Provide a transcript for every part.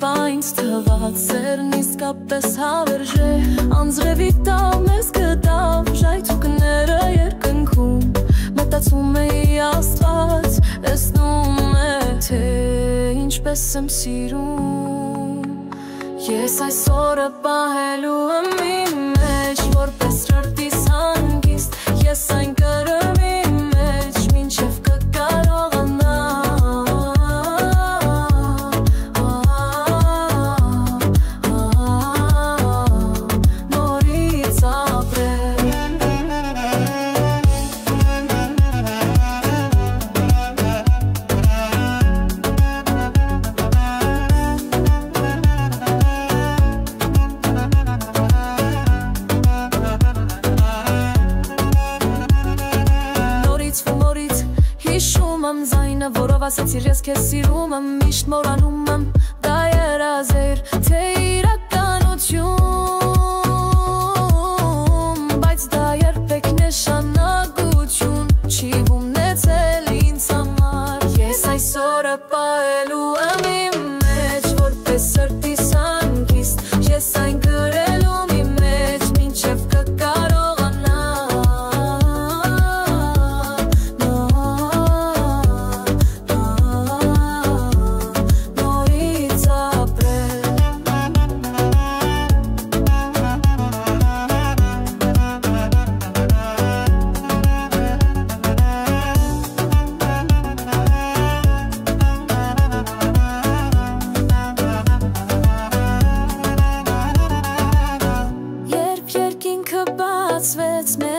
բա ինձ թվաց սերն իսկապես հավերժ է անձրևի տալ մեզ գտավ ժայթուկները երկնքում մտածում էի Աստված տեսնում է թե ինչպես եմ սիրում ես այս օրը պահելու եմ իմ մեջ որպես ռրտիս հանգիստ ես այն կրեմ իմ մեջ մինչև կկարողանա նորից ապրել Զայնը, որով ասացիր ես քեզ սիրում եմ Միշտ մոռանում եմ, դա երազեր Թե իրականություն Բայց դա երբեք նշանակություն Չի ունեցել ինձ համար Ես այս օրը պահելու եմ իմ մեջ Որպես սրտիս հանգիստ Ես այն գրելու իմ մեջ Մինչև կկարողանա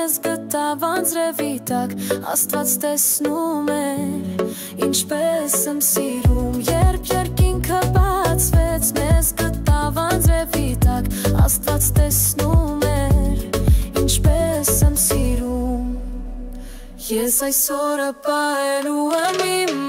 Մեզ գտավ անձրևի տակ Աստված տեսնում էր Ինչպես եմ սիրում Երբ երկինքը բացվեց Մեզ գտավ անձրևի տակ Աստված տեսնում էր Ինչպես եմ սիրում Ես այս օրը պահելու եմ իմ